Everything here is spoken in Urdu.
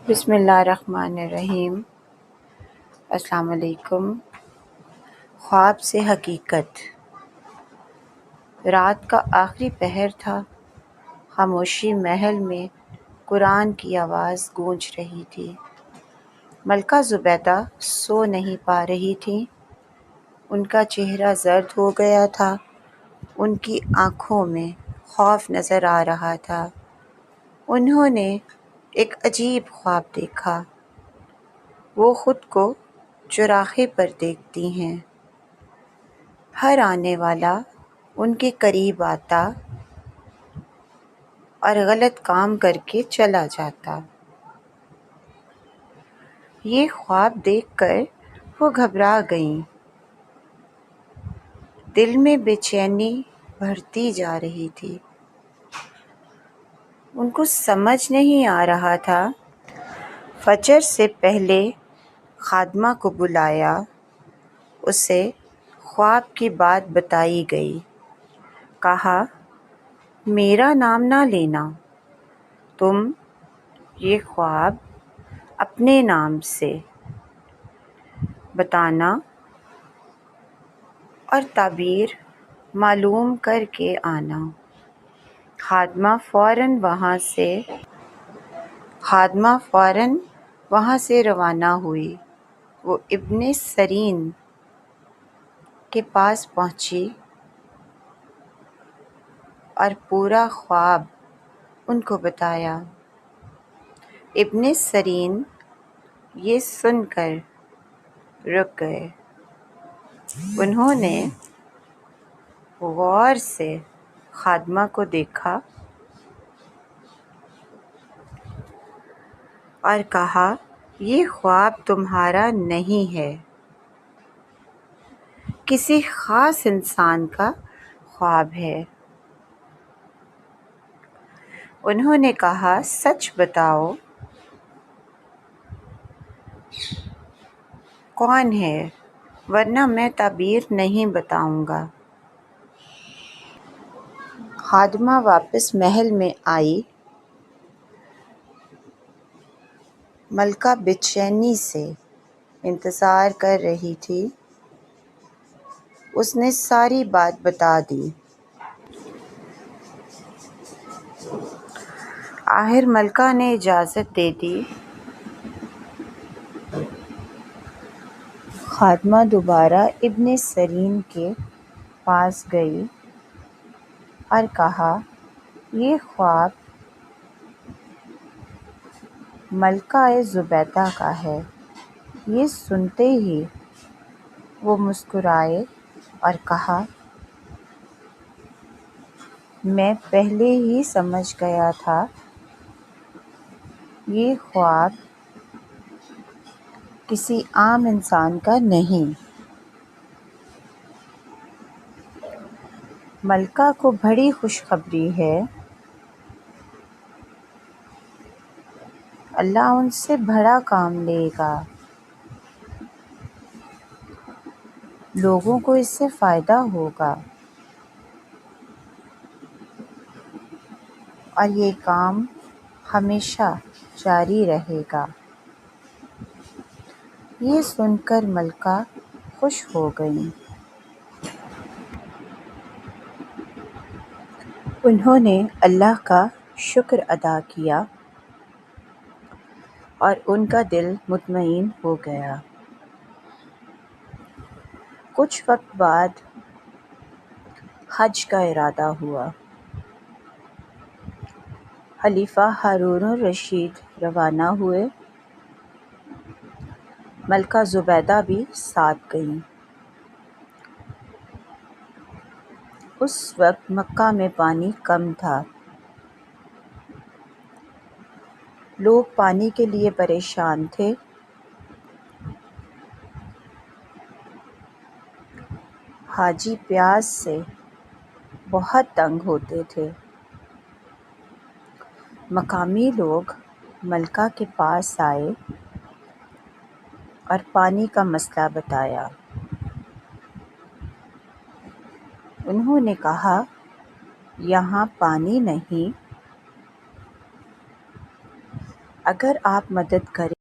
بسم اللہ الرحمن الرحیم۔ السلام علیکم۔ خواب سے حقیقت۔ رات کا آخری پہر تھا۔ خاموشی محل میں قرآن کی آواز گونج رہی تھی۔ ملکہ زبیدہ سو نہیں پا رہی تھیں۔ ان کا چہرہ زرد ہو گیا تھا، ان کی آنکھوں میں خوف نظر آ رہا تھا۔ انہوں نے ایک عجیب خواب دیکھا۔ وہ خود کو چوراہے پر دیکھتی ہیں۔ ہر آنے والا ان کے قریب آتا اور غلط کام کر کے چلا جاتا۔ یہ خواب دیکھ کر وہ گھبرا گئیں۔ دل میں بے چینی بڑھتی جا رہی تھی۔ ان کو سمجھ نہیں آ رہا تھا۔ فجر سے پہلے خادمہ کو بلایا، اسے خواب کی بات بتائی گئی۔ کہا، میرا نام نہ لینا، تم یہ خواب اپنے نام سے بتانا اور تعبیر معلوم کر کے آنا۔ خادمہ فوراً وہاں سے روانہ ہوئی۔ وہ ابن سیرین کے پاس پہنچی اور پورا خواب ان کو بتایا۔ ابن سیرین یہ سن کر رک گئے۔ انہوں نے غور سے خادمہ کو دیکھا اور کہا، یہ خواب تمہارا نہیں ہے، کسی خاص انسان کا خواب ہے۔ انہوں نے کہا، سچ بتاؤ، کون ہے، ورنہ میں تعبیر نہیں بتاؤں گا۔ خادمہ واپس محل میں آئی۔ ملکہ بے چینی سے انتظار کر رہی تھی۔ اس نے ساری بات بتا دی۔ آخر ملکہ نے اجازت دے دی۔ خادمہ دوبارہ ابن سیرین کے پاس گئی اور کہا، یہ خواب ملکہ زبیدہ کا ہے۔ یہ سنتے ہی وہ مسکرائے اور کہا، میں پہلے ہی سمجھ گیا تھا، یہ خواب کسی عام انسان کا نہیں۔ ملکہ کو بڑی خوشخبری ہے، اللہ ان سے بڑا کام لے گا، لوگوں کو اس سے فائدہ ہوگا اور یہ کام ہمیشہ جاری رہے گا۔ یہ سن کر ملکہ خوش ہو گئیں۔ انہوں نے اللہ کا شکر ادا کیا اور ان کا دل مطمئن ہو گیا۔ کچھ وقت بعد حج کا ارادہ ہوا۔ خلیفہ ہارون الرشید روانہ ہوئے۔ ملکہ زبیدہ بھی ساتھ گئیں۔ اس وقت مکہ میں پانی کم تھا۔ لوگ پانی کے لیے پریشان تھے۔ حاجی پیاس سے بہت تنگ ہوتے تھے۔ مقامی لوگ ملکہ کے پاس آئے اور پانی کا مسئلہ بتایا۔ انہوں نے کہا، یہاں پانی نہیں، اگر آپ مدد کریں